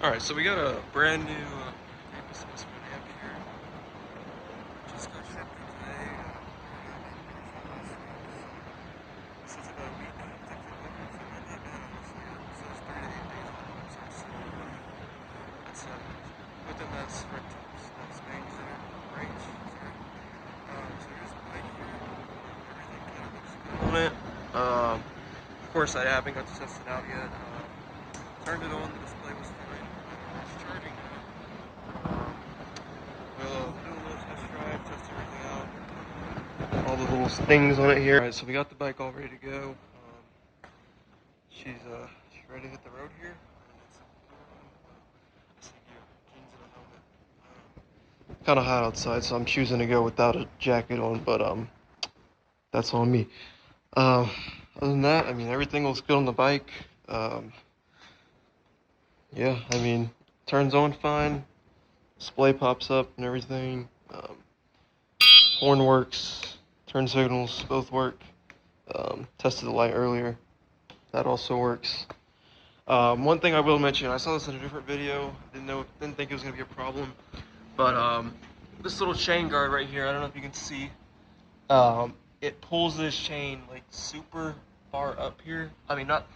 Alright, so we got a brand new Aipas S1 Amp here. Just got shipped in today. This is about a week. It took delivery from Monday now. So it's 3 to 8 days old. So it's within that sprint that's range there. So here's the bike here. Everything kind of looks good on it. Of course, I haven't got to test it out yet. Turned it on, the display was fine. It's charging now. We'll do a little test drive, test everything out. All the little things on it here. Alright, so we got the bike all ready to go. She's ready to hit the road here. Kind of hot outside, so I'm choosing to go without a jacket on, but that's on me. Other than that, I mean, everything looks good on the bike. Yeah, I mean, turns on fine, display pops up and everything, horn works, turn signals both work, tested the light earlier, that also works. One thing I will mention, I saw this in a different video, didn't think it was going to be a problem, but this little chain guard right here, I don't know if you can see, it pulls this chain like super far up here. I mean, not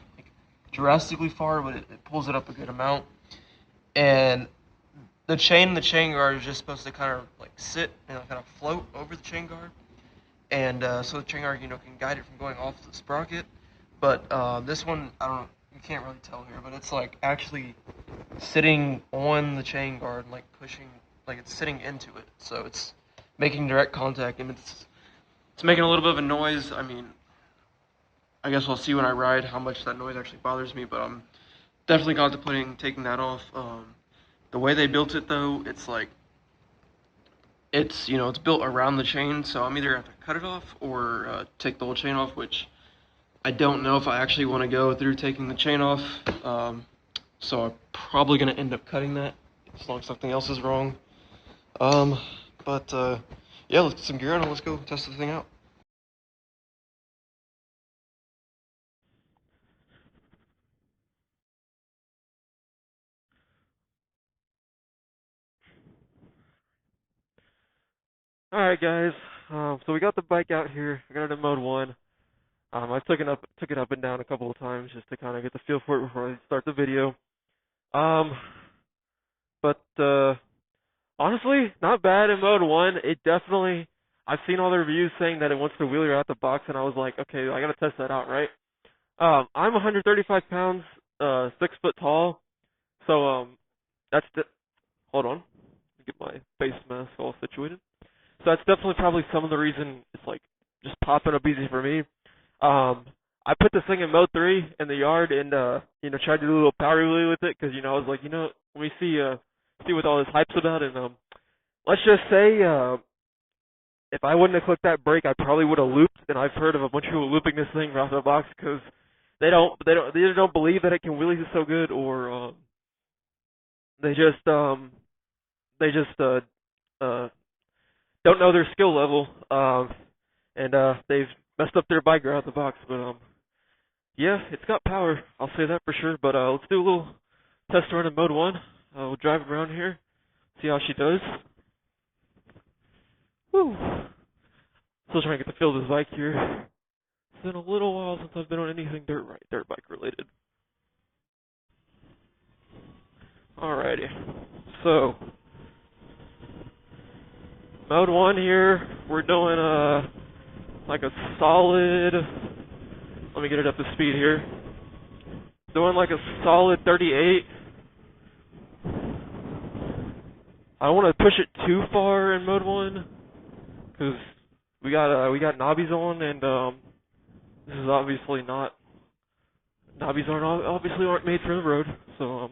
drastically far, but it pulls it up a good amount. And the chain guard is just supposed to kind of like sit and kind of float over the chain guard. And so the chain guard, can guide it from going off the sprocket. But this one, I don't know, you can't really tell here, but it's like actually sitting on the chain guard and like pushing, like it's sitting into it. So it's making direct contact, and it's making a little bit of a noise. I mean, I guess we'll see when I ride how much that noise actually bothers me, but I'm definitely contemplating taking that off. The way they built it though, it's like, it's built around the chain, so I'm either going to have to cut it off or take the whole chain off, which I don't know if I actually want to go through taking the chain off. So I'm probably going to end up cutting that as long as something else is wrong. Yeah, let's get some gear on and let's go test the thing out. Alright guys, so we got the bike out here. I got it in mode 1. I took it up and down a couple of times just to kind of get the feel for it before I start the video. But honestly, not bad in mode 1. It definitely, I've seen all the reviews saying that it wants to wheelie out the box, and I was like, okay, I gotta test that out, right? I'm 135 pounds, 6 foot tall, so hold on, get my face mask all situated. So that's definitely probably some of the reason it's like just popping up easy for me. I put this thing in mode 3 in the yard and tried to do a little power wheelie with it because I was like, let me see what all this hype's about, and let's just say if I wouldn't have clicked that brake, I probably would have looped, and I've heard of a bunch of people looping this thing off the box because they either don't believe that it can wheelie so good, or they just don't know their skill level, and they've messed up their bike right out the box. But yeah, it's got power, I'll say that for sure. But let's do a little test run in mode 1. We'll drive around here, see how she does. Woo! Still trying to get the feel of this bike here. It's been a little while since I've been on anything dirt bike related. Alrighty, so mode 1 here, we're doing like a solid, let me get it up to speed here, doing like a solid 38. I don't want to push it too far in mode 1, because we got knobbies on, and this is obviously not, knobbies aren't made for the road, so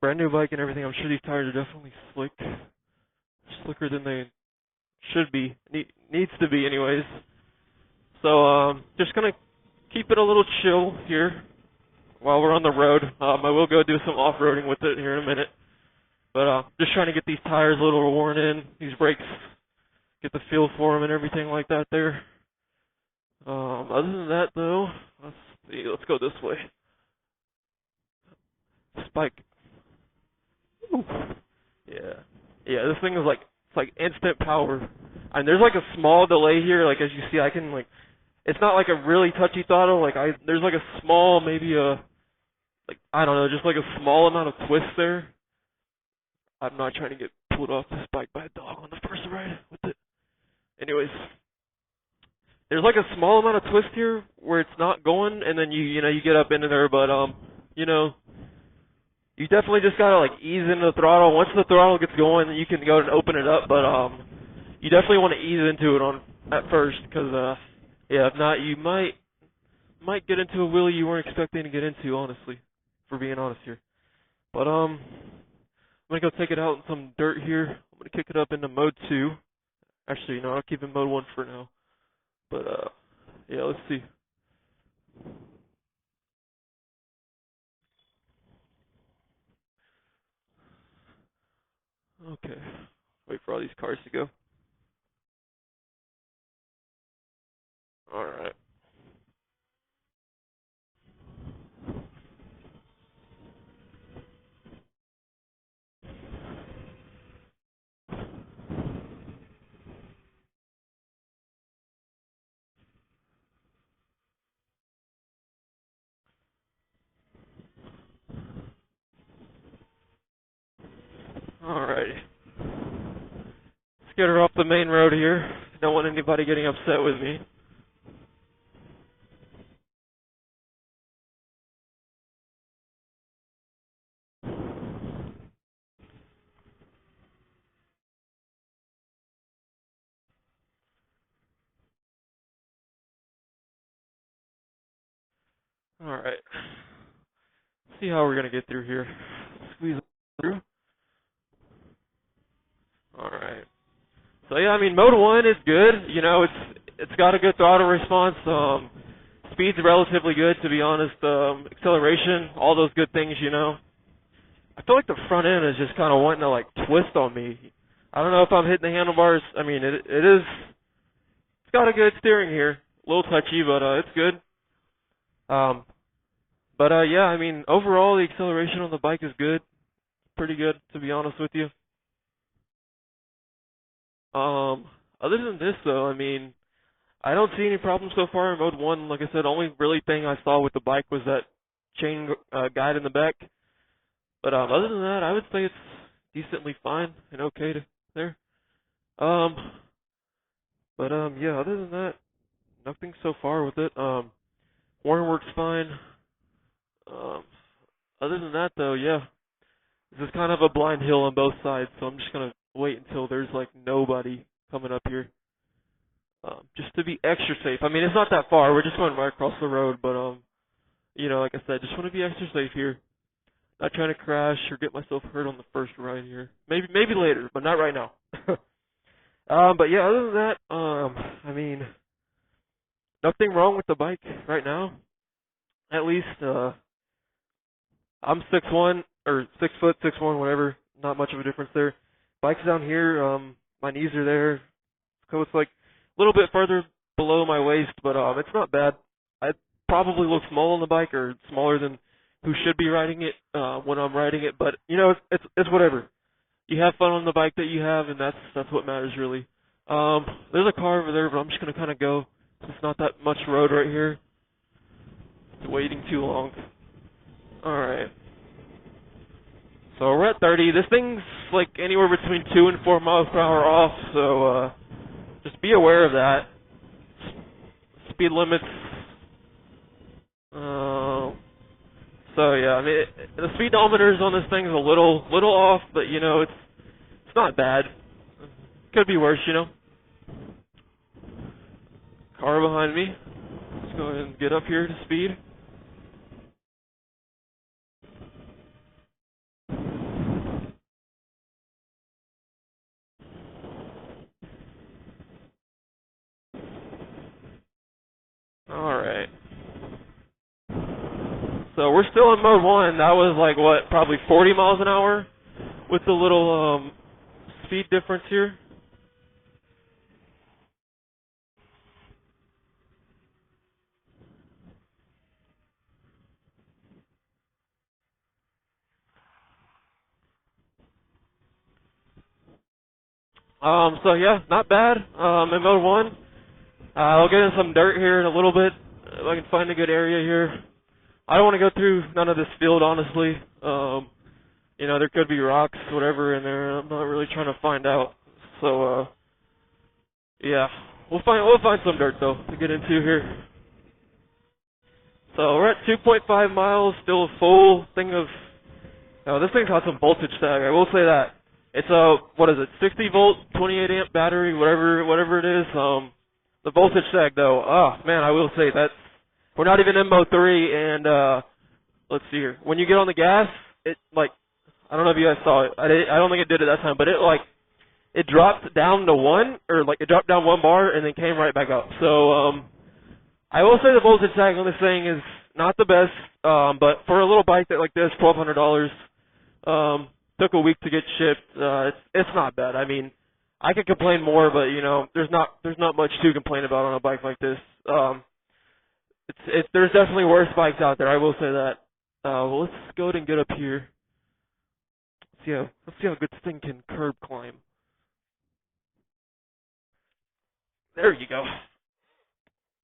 brand new bike and everything. I'm sure these tires are definitely slicker than they should be, needs to be anyways. So just gonna keep it a little chill here while we're on the road. I will go do some off-roading with it here in a minute, but just trying to get these tires a little worn in, these brakes, get the feel for them and everything like that there. Other than that though, let's go this way. This bike Yeah, this thing is like, it's like instant power. And there's like a small delay here, like as you see, I can like, it's not like a really touchy throttle, like there's like a small, maybe like, I don't know, just like a small amount of twist there. I'm not trying to get pulled off this bike by a dog on the first ride with it. Anyways, there's like a small amount of twist here where it's not going, and then you know, you get up into there, but you know, you definitely just gotta like ease into the throttle. Once the throttle gets going, then you can go and open it up, but you definitely want to ease into it on at first, because yeah, if not, you might get into a wheelie you weren't expecting to get into, honestly, for being honest here. But I'm gonna go take it out in some dirt here. I'm gonna kick it up into mode 2. Actually, no, I'll keep it in mode 1 for now. But yeah, let's see. Okay, wait for all these cars to go. All right. Alrighty. Let's get her off the main road here. Don't want anybody getting upset with me. Alright. See how we're gonna get through here. Squeeze through. Alright. So yeah, I mean, mode 1 is good. You know, it's got a good throttle response. Speed's relatively good, to be honest. Acceleration, all those good things, you know. I feel like the front end is just kind of wanting to like twist on me. I don't know if I'm hitting the handlebars. I mean, it is. It's got a good steering here. A little touchy, but it's good. But yeah, I mean, overall the acceleration on the bike is good. Pretty good, to be honest with you. Other than this though, I mean, I don't see any problems so far in mode 1. Like I said, the only really thing I saw with the bike was that chain guide in the back. But other than that, I would say it's decently fine and okay to there. Um, but yeah, other than that, nothing so far with it. Horn works fine. Um, other than that though, yeah, this is kind of a blind hill on both sides, so I'm just gonna wait until there's like nobody coming up here. Just to be extra safe. I mean, it's not that far. We're just going right across the road, but you know, like I said, just want to be extra safe here. Not trying to crash or get myself hurt on the first ride here. Maybe later, but not right now. But yeah, other than that, I mean, nothing wrong with the bike right now. At least, I'm 6'1", or 6', 6'1", whatever. Not much of a difference there. Bike's down here. My knees are there. So it's like a little bit further below my waist, but it's not bad. I probably look small on the bike, or smaller than who should be riding it when I'm riding it. But you know, it's whatever. You have fun on the bike that you have, and that's what matters really. There's a car over there, but I'm just gonna kind of go. It's not that much road right here. It's waiting too long. All right. So we're at 30. This thing's like anywhere between 2 and 4 miles per hour off, so just be aware of that. Speed limits. So yeah, I mean, the speedometers on this thing is a little off, but you know, it's not bad. Could be worse, you know. Car behind me. Let's go ahead and get up here to speed. Alright. So we're still in mode 1. That was like, what, probably 40 miles an hour with the little speed difference here. So yeah, not bad. In mode 1, I'll get in some dirt here in a little bit, if I can find a good area here. I don't want to go through none of this field, honestly. You know, there could be rocks, whatever in there. I'm not really trying to find out. So, yeah, we'll find some dirt though to get into here. So we're at 2.5 miles, still a full thing of. Now this thing's got some voltage sag. I will say that. It's a what is it? 60 volt, 28 amp battery, whatever it is. The voltage sag though. Oh man, I will say that's. We're not even in mode 3, and let's see here. When you get on the gas, it like. I don't know if you guys saw it. I don't think it did it that time, but it dropped down to 1, or like it dropped down 1 bar and then came right back up. So I will say the voltage sag on this thing is not the best, but for a little bike that like this, $1,200, took a week to get shipped. It's not bad. I mean, I could complain more, but you know, there's not much to complain about on a bike like this. There's definitely worse bikes out there. I will say that. Well, let's go ahead and get up here. Let's see how good this thing can curb climb. There you go.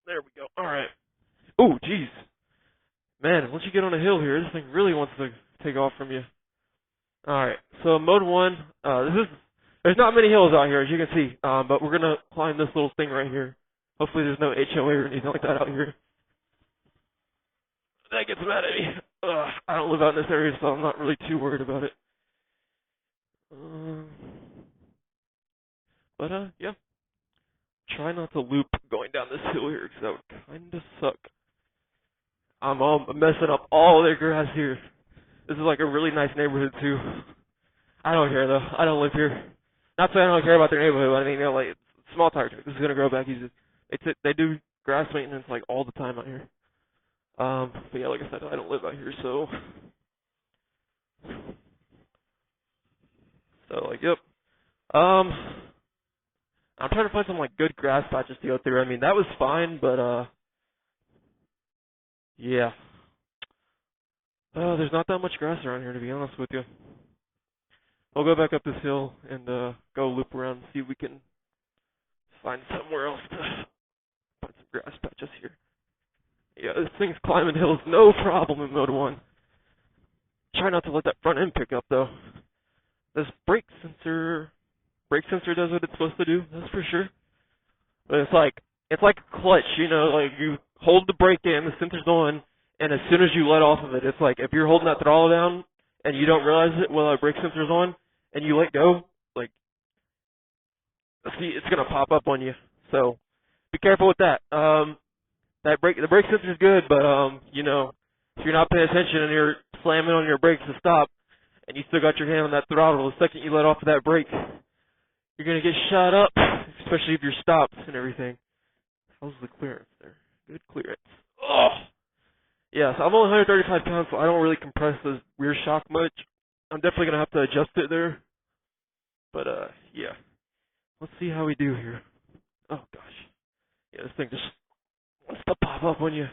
There we go. All right. Ooh, jeez. Man, once you get on a hill here, this thing really wants to take off from you. All right. So mode 1. There's not many hills out here, as you can see. But we're gonna climb this little thing right here. Hopefully, there's no HOA or anything like that out here. That gets mad at me. I don't live out in this area, so I'm not really too worried about it. Yeah. Try not to loop going down this hill here, because that would kind of suck. I'm messing up all their grass here. This is like a really nice neighborhood, too. I don't care, though. I don't live here. Not saying I don't care about their neighborhood, but I mean, you know, like, small tire truck. This is going to grow back easy. They do grass maintenance, like, all the time out here. But yeah, like I said, I don't live out here, so... like, yep. I'm trying to find some, like, good grass patches to go through. I mean, that was fine, but, yeah. There's not that much grass around here, to be honest with you. I'll go back up this hill and, go loop around and see if we can find somewhere else to find some grass patches here. Yeah, this thing's climbing hills, no problem in mode 1. Try not to let that front end pick up, though. This brake sensor does what it's supposed to do, that's for sure. But it's like a clutch, you know, like you hold the brake in, the sensor's on, and as soon as you let off of it, it's like if you're holding that throttle down and you don't realize it while the brake sensor's on, and you let go, like, see, it's gonna pop up on you. So be careful with that. The brake sensor's good, but you know, if you're not paying attention and you're slamming on your brakes to stop, and you still got your hand on that throttle, the second you let off of that brake, you're going to get shot up, especially if you're stopped and everything. How's the clearance there? Good clearance. Oh! Yeah, so I'm only 135 pounds, so I don't really compress the rear shock much. I'm definitely going to have to adjust it there. But, yeah. Let's see how we do here. Oh, gosh. Yeah, this thing just wants to pop up on you.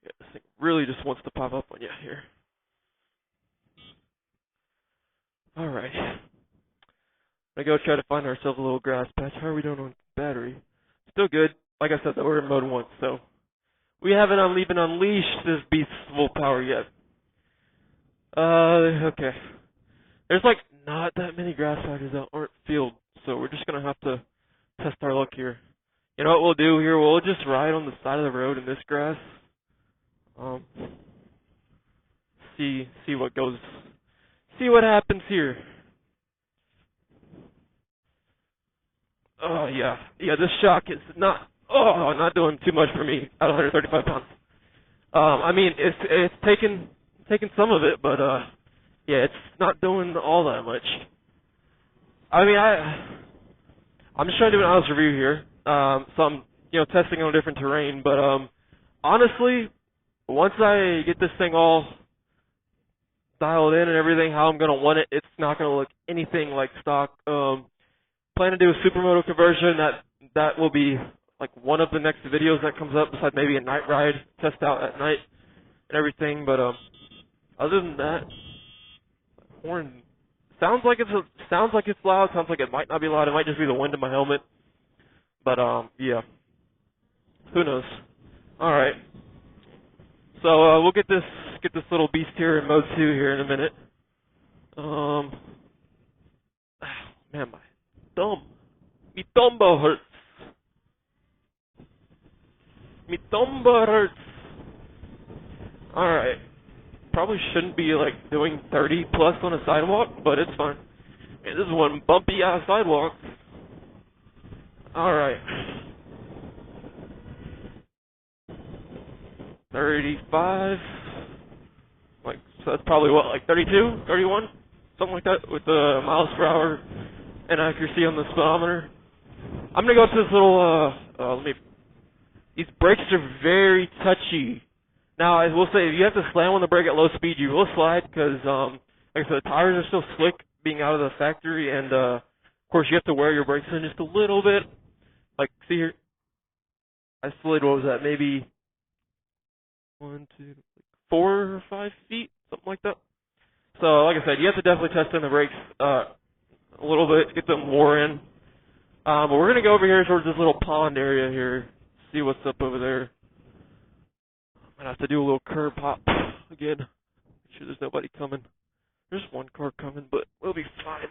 Yeah, this thing really just wants to pop up on you here. Alright. I'm gonna go try to find ourselves a little grass patch. How are we doing on battery? Still good. Like I said, we're in mode 1, so we haven't even unleashed this beast's full power yet. Okay. There's like not that many grass patches that aren't filled, so we're just gonna have to test our luck here. You know what we'll do here? We'll just ride on the side of the road in this grass. See what goes. See what happens here. Oh yeah, this shock is not doing too much for me at 135 pounds. I mean it's taking some of it, but yeah, it's not doing all that much. I mean I'm just trying to do an honest review here. So I'm testing on different terrain, but honestly, once I get this thing all dialed in and everything, how I'm gonna want it, it's not gonna look anything like stock. Plan to do a supermoto conversion. That will be like one of the next videos that comes up, besides maybe a night ride, test out at night and everything. But other than that, horn sounds like it's loud. Sounds like it might not be loud. It might just be the wind in my helmet. But yeah, who knows? All right. So we'll get this little beast here in mode 2 here in a minute. Man, my thumb, me thumbo hurts. Me thumbo hurts. All right. Probably shouldn't be like doing 30 plus on a sidewalk, but it's fine. And this is one bumpy ass sidewalk. All right. 35. Like, so that's probably what, like 32, 31, something like that, with the miles per hour and accuracy on the speedometer. I'm gonna go to this little. These brakes are very touchy. Now, I will say, if you have to slam on the brake at low speed, you will slide because, like I said, the tires are still slick being out of the factory, and of course, you have to wear your brakes in just a little bit. Like, see here, I slid. What was that? Maybe 4 or 5 feet, something like that. So, like I said, you have to definitely test in the brakes a little bit, get them wore in. But we're gonna go over here towards this little pond area here, see what's up over there. I'm gonna have to do a little curb hop again. Make sure there's nobody coming. There's one car coming, but we'll be fine.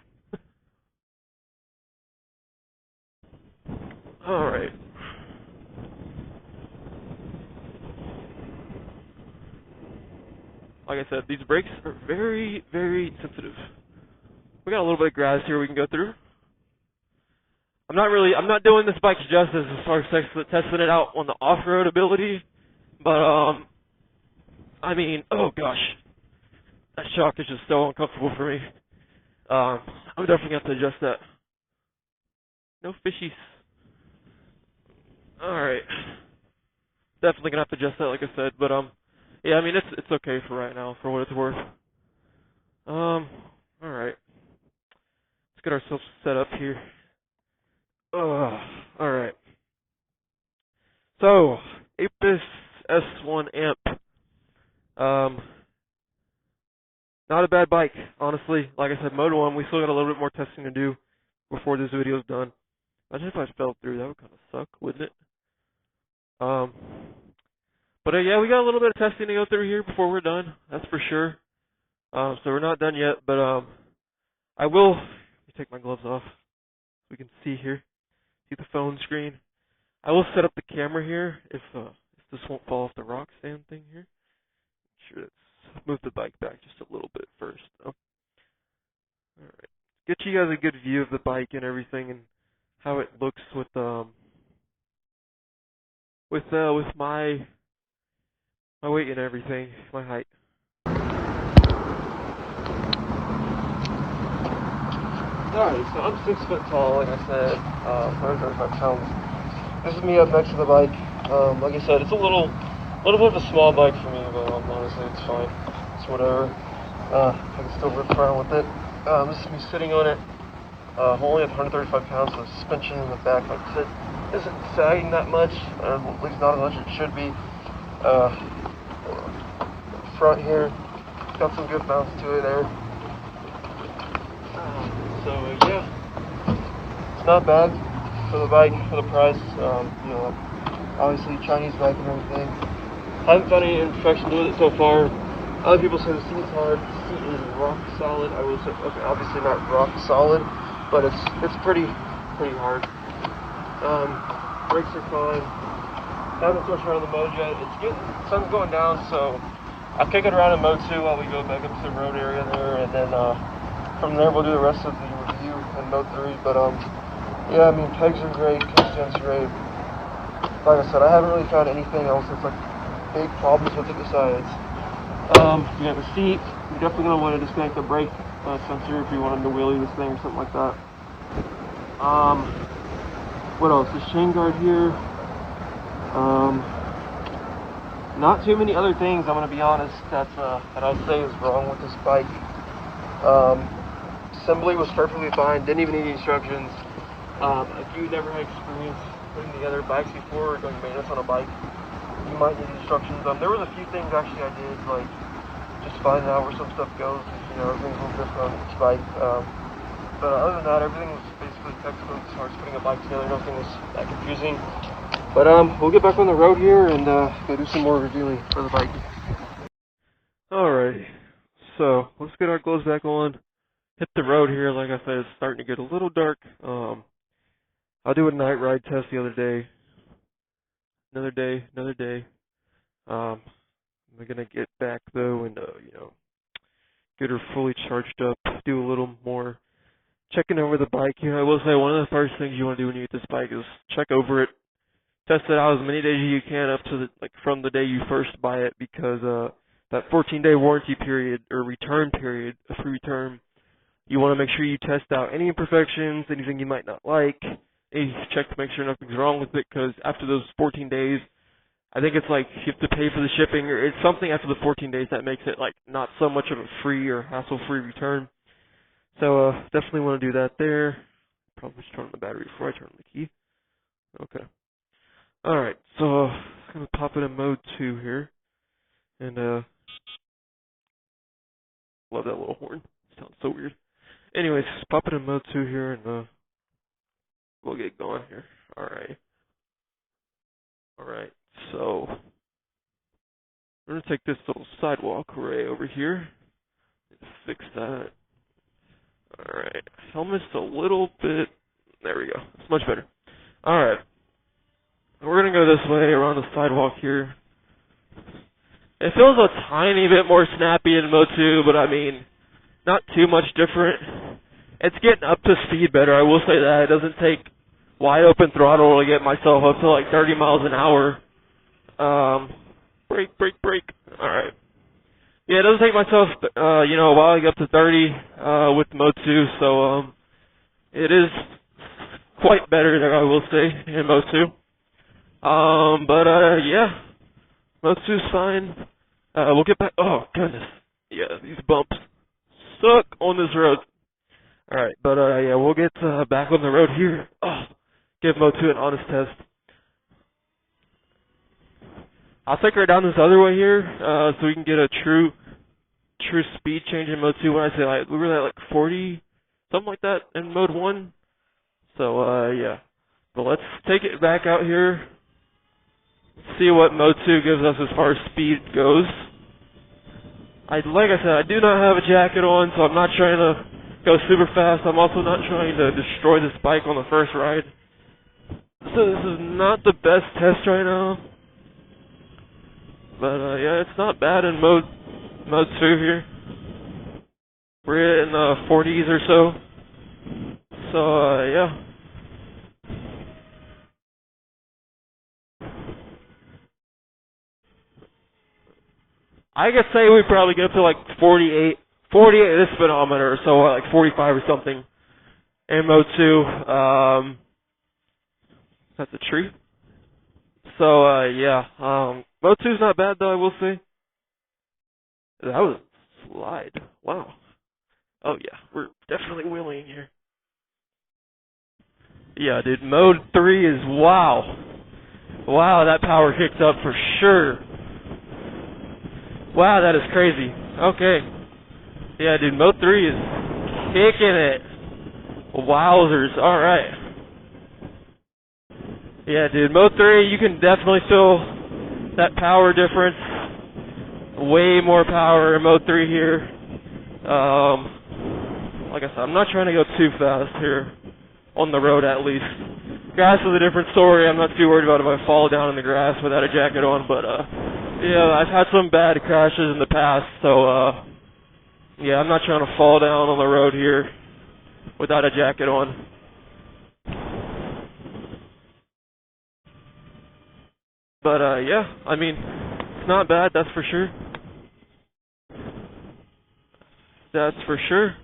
Alright. Like I said, these brakes are very, very sensitive. We got a little bit of grass here we can go through. I'm not doing this bike justice as far as testing it out on the off-road ability, but, I mean, oh gosh, that shock is just so uncomfortable for me. I'm definitely going to have to adjust that. No fishies. Alright. Definitely going to have to adjust that, like I said, but, yeah, I mean, it's okay for right now, for what it's worth. Alright. Let's get ourselves set up here. Alright. So, Aipas S1 Amp. Not a bad bike, honestly. Like I said, Mode 1, we still got a little bit more testing to do before this video is done. Imagine if I fell through, that would kind of suck, wouldn't it? But yeah, we got a little bit of testing to go through here before we're done, that's for sure. So we're not done yet, but I will, let me take my gloves off so we can see here, see the phone screen. I will set up the camera here if this won't fall off the rock stand thing here. Sure, let's move the bike back just a little bit first. Oh. Alright, get you guys a good view of the bike and everything and how it looks with my weight and everything, my height. Alright, so I'm 6 foot tall, like I said, 135 pounds. This is me up next to the bike. Like I said, it's a little bit of a small bike for me, but honestly, it's fine. It's whatever. I can still rip around with it. This is me sitting on it. I'm only at 135 pounds, so the suspension in the back, like I said, isn't sagging that much, or at least not as much as it should be. Front here, got some good bounce to it there. So yeah, it's not bad for the bike, for the price. You know, obviously Chinese bike and everything. I haven't found any imperfections with it so far. Other people say the seat's hard. The seat is rock solid. I will say, okay, obviously not rock solid, but it's pretty hard. Brakes are fine. I haven't switched around the mode yet. It's good. The sun's going down, so I'll kick it around in mode 2 while we go back up to the road area there, and then from there we'll do the rest of the review in mode 3. But yeah, I mean, pegs are great, kickstand's great. Like I said, I haven't really found anything else that's like big problems with it besides. You got the seat. You're definitely gonna want to disconnect the brake sensor if you wanted to wheelie this thing or something like that. What else? This chain guard here. Not too many other things, I'm gonna be honest, that I would say is wrong with this bike. Assembly was perfectly fine, didn't even need instructions. If you never had experience putting together bikes before or doing maintenance on a bike, you might need instructions. There was a few things actually I did, like just finding out where some stuff goes. You know, everything's a little different on each bike. But other than that, everything was basically textbook as far as putting a bike together. Nothing was that confusing. But we'll get back on the road here and go do some more reviewing for the bike. Alrighty, so let's get our gloves back on. Hit the road here. Like I said, it's starting to get a little dark. I'll do a night ride test the other day. Another day. I'm gonna get back though and get her fully charged up. Do a little more checking over the bike. I will say one of the first things you want to do when you get this bike is check over it. Test it out as many days as you can up to from the day you first buy it, because that 14-day warranty period or return period, a free return, you want to make sure you test out any imperfections, anything you might not like. You check to make sure nothing's wrong with it, because after those 14 days, I think it's like you have to pay for the shipping, or it's something after the 14 days that makes it like not so much of a free or hassle-free return. So definitely want to do that there. Probably just turn on the battery before I turn on the key. Okay. Alright, so I'm going to pop it in mode 2 here. And love that little horn. It sounds so weird. Anyways, pop it in mode 2 here and we'll get going here. Alright, so we're going to take this little sidewalk array over here. Fix that. Alright, helmet's a little bit, there we go, it's much better. Alright, we're going to go this way around the sidewalk here. It feels a tiny bit more snappy in mode 2, but I mean, not too much different. It's getting up to speed better, I will say that. It doesn't take wide open throttle to get myself up to like 30 miles an hour. Brake. Alright. Yeah, it doesn't take myself, a while to get up to 30 with mode 2, so it is quite better there, I will say, in mode 2. Yeah, mode 2's fine. We'll get back. Oh, goodness. Yeah, these bumps suck on this road. Alright, but yeah, we'll get back on the road here. Oh, give mode 2 an honest test. I'll take her down this other way here, so we can get a true speed change in mode 2. When I say we were at like 40, something like that in mode 1. So yeah, but let's take it back out here. See what mode 2 gives us as far as speed goes. Like I said, I do not have a jacket on, so I'm not trying to go super fast. I'm also not trying to destroy this bike on the first ride. So this is not the best test right now. But yeah, it's not bad in mode 2 here. We're in the 40s or so. So yeah. I could say we probably get up to like 48 this speedometer, so like 45 or something in mode 2. That's a tree. So yeah, mode 2's not bad though, I will say. That was a slide. Wow. Oh yeah, we're definitely wheeling here. Yeah, dude, mode 3 is wow. Wow, that power kicked up for sure. Wow, that is crazy. Okay. Yeah, dude, mode 3 is kicking it. Wowzers. Alright. Yeah, dude, mode 3, you can definitely feel that power difference. Way more power in mode 3 here. Like I said, I'm not trying to go too fast here. On the road, at least. Grass is a different story. I'm not too worried about if I fall down in the grass without a jacket on, but, yeah, I've had some bad crashes in the past, so, yeah, I'm not trying to fall down on the road here without a jacket on. But, yeah, I mean, it's not bad, that's for sure. That's for sure.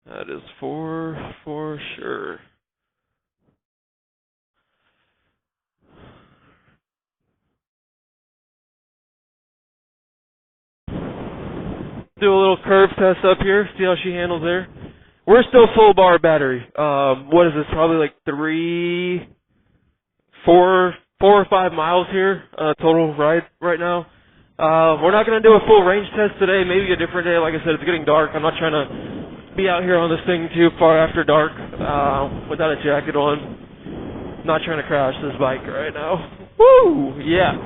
That is for sure. Do a little curve test up here, see how she handles there. We're still full bar battery. What is this, probably like 4 4 or 5 miles here, total ride right now. We're not going to do a full range test today, maybe a different day. Like I said, it's getting dark. I'm not trying to be out here on this thing too far after dark, without a jacket on. Not trying to crash this bike right now. Woo! Yeah.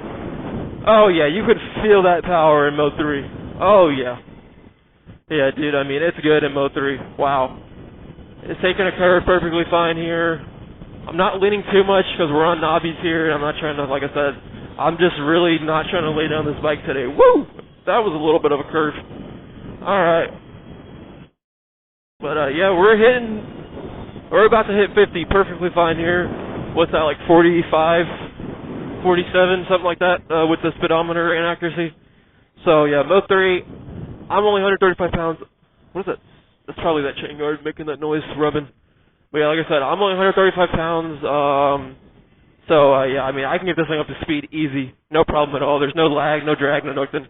Oh yeah, you could feel that power in Mode 3. Oh yeah. Yeah, dude, I mean, it's good in Mode 3. Wow. It's taking a curve perfectly fine here. I'm not leaning too much because we're on knobbies here. I'm not trying to, like I said, I'm just really not trying to lay down this bike today. Woo! That was a little bit of a curve. Alright. But, yeah, we're about to hit 50 perfectly fine here. What's that, like 45, 47, something like that, with the speedometer inaccuracy. So, yeah, Mode 3, I'm only 135 pounds. What is that? That's probably that chain guard making that noise, rubbing. But yeah, like I said, I'm only 135 pounds, so, yeah, I mean, I can get this thing up to speed easy. No problem at all. There's no lag, no drag, no nothing.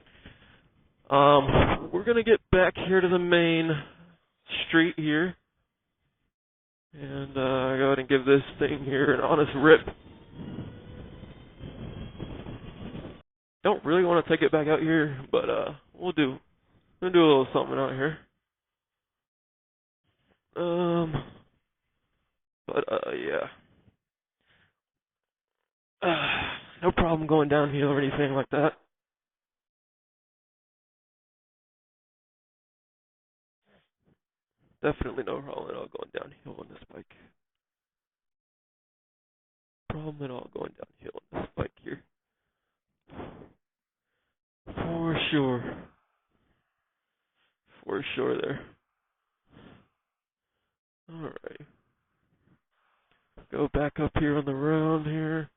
We're gonna get back here to the main street here. And, go ahead and give this thing here an honest rip. Don't really want to take it back out here, but, we'll do a little something out here. But, yeah. No problem going downhill or anything like that. Definitely no problem at all going downhill on this bike. Problem at all going downhill on this bike here. For sure. For sure there. Alright. Go back up here on the round here.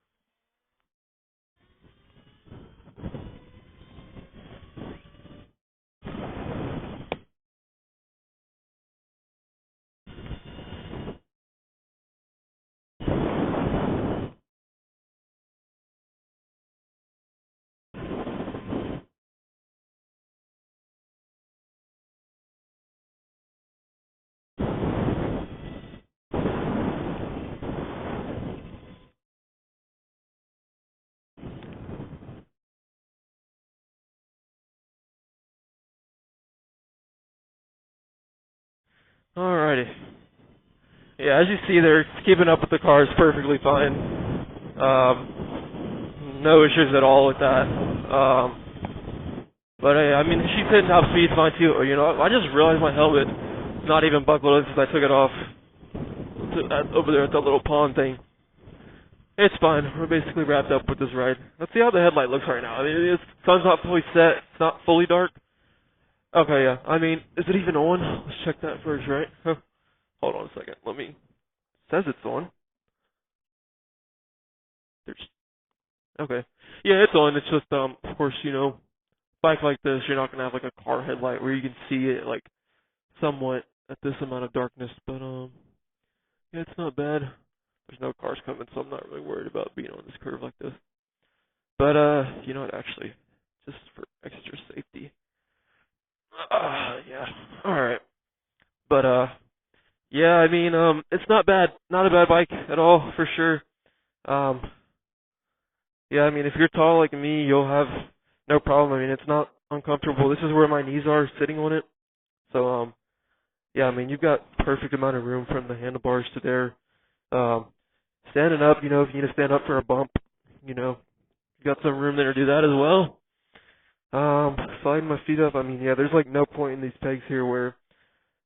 Alrighty. Yeah, as you see there, keeping up with the cars perfectly fine. No issues at all with that. But I mean, she's hitting top speed fine too. You know, I just realized my helmet is not even buckled since I took it off over there at that little pond thing. It's fine. We're basically wrapped up with this ride. Let's see how the headlight looks right now. I mean, the sun's not fully set. It's not fully dark. Okay, yeah. I mean, is it even on? Let's check that first, right? Huh. Hold on a second. It says it's on. Okay. Yeah, it's on. It's just, of course, you know, bike like this, you're not gonna have like a car headlight where you can see it like somewhat at this amount of darkness. But yeah, it's not bad. There's no cars coming, so I'm not really worried about being on this curve like this. But you know what? Actually, just for extra safety. Yeah. All right. But yeah, I mean, it's not bad. Not a bad bike at all, for sure. Yeah, I mean, if you're tall like me, you'll have no problem. I mean, it's not uncomfortable. This is where my knees are sitting on it. So, yeah, I mean, you've got perfect amount of room from the handlebars to there. Standing up, you know, if you need to stand up for a bump, you know, you got some room there to do that as well. Sliding my feet up, I mean, yeah, there's like no point in these pegs here where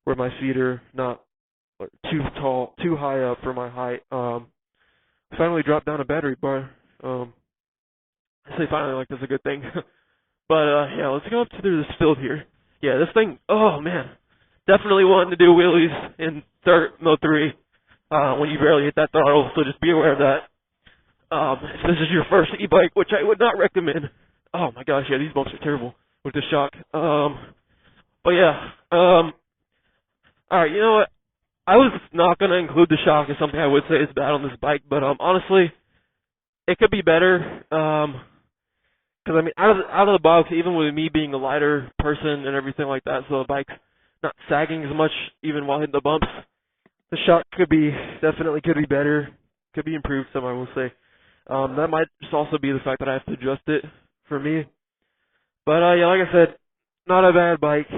my feet are not too tall, too high up for my height. Finally dropped down a battery bar. I say finally, like that's a good thing. But yeah, let's go up to this field here. Yeah, this thing, oh man, definitely wanting to do wheelies in Mode 3 when you barely hit that throttle, so just be aware of that. If this is your first e-bike, which I would not recommend. Oh my gosh, yeah, these bumps are terrible with the shock. But yeah, alright, you know what? I was not going to include the shock as something I would say is bad on this bike, but honestly, it could be better. Because I mean, out of the box, even with me being a lighter person and everything like that, so the bike's not sagging as much even while hitting the bumps. The shock definitely could be better, could be improved. Some I will say. That might just also be the fact that I have to adjust it for me. But yeah, like I said, not a bad bike.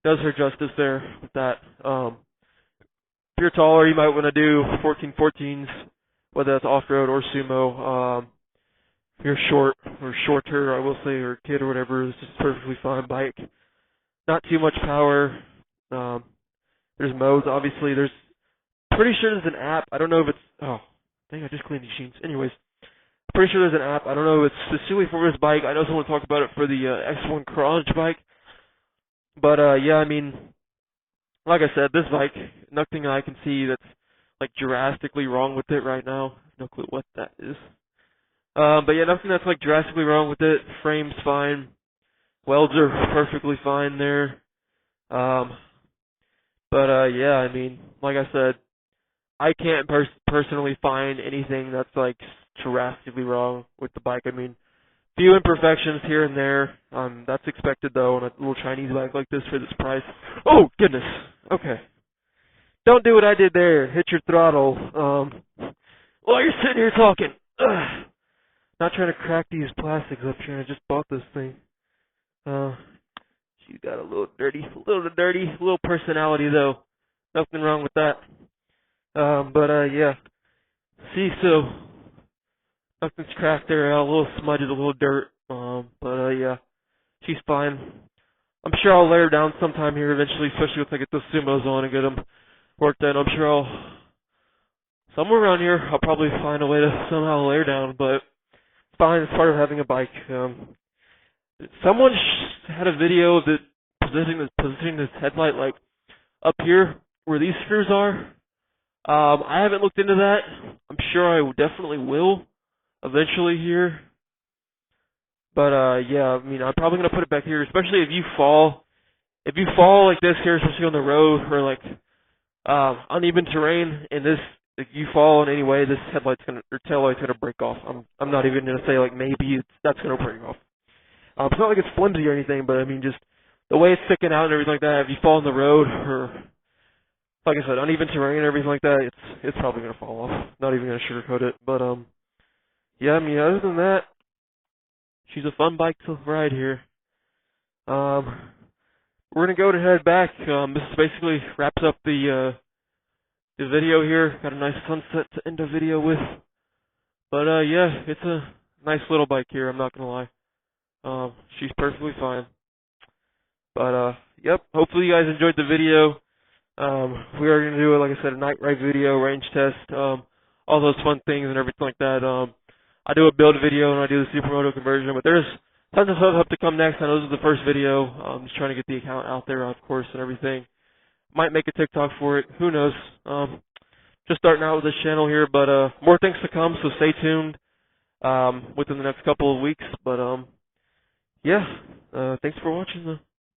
Does her justice there with that. If you're taller, you might want to do 1414s, whether that's off-road or sumo. If you're short or shorter, I will say, or a kid or whatever, it's just a perfectly fine bike. Not too much power. There's modes, obviously. There's pretty sure there's an app. I don't know if it's dang, I just cleaned these jeans. Anyways, pretty sure there's an app. I don't know if it's specifically for this bike. I know someone talked about it for the X1 Garage bike. But yeah, I mean, like I said, this bike, nothing I can see that's like drastically wrong with it right now. No clue what that is. But yeah, nothing that's like drastically wrong with it. Frame's fine. Welds are perfectly fine there. But yeah, I mean, like I said, I can't personally find anything that's like drastically wrong with the bike. I mean, few imperfections here and there. That's expected though on a little Chinese bike like this for this price. Oh goodness. Okay. Don't do what I did there. Hit your throttle. While you're sitting here talking. Ugh. Not trying to crack these plastics up here. I just bought this thing. She's got a little dirty, a little personality though. Nothing wrong with that. But yeah. See, so nothing's cracked there. A little smudges, a little dirt. But yeah, she's fine. I'm sure I'll lay her down sometime here eventually, especially once I get those sumos on and get them worked done. I'm sure somewhere around here, I'll probably find a way to somehow lay her down. But it's fine. It's part of having a bike. Someone had a video of it positioning this headlight like up here where these screws are. I haven't looked into that. I'm sure I definitely will eventually here. But yeah, I mean, I'm probably gonna put it back here, especially if you fall. If you fall like this here, especially on the road or like uneven terrain, and this, if you fall in any way, this tail light's gonna break off. I'm not even gonna say like maybe that's gonna break off. It's not like it's flimsy or anything, but I mean just the way it's sticking out and everything like that. If you fall on the road or, like I said, uneven terrain and everything like that, it's probably gonna fall off. Not even gonna sugarcoat it. But yeah, I mean, other than that, she's a fun bike to ride here. We're gonna go to head back. This basically wraps up the video here. Got a nice sunset to end the video with. But yeah, it's a nice little bike here. I'm not gonna lie. She's perfectly fine. But yep. Hopefully you guys enjoyed the video. We are gonna do, like I said, a night ride video, range test, all those fun things and everything like that. I do a build video and I do the supermoto conversion, but there's tons of stuff to come next. I know this is the first video. I'm just trying to get the account out there, of course, and everything. Might make a TikTok for it. Who knows? Just starting out with this channel here, but more things to come, so stay tuned within the next couple of weeks. But yeah, thanks for watching though.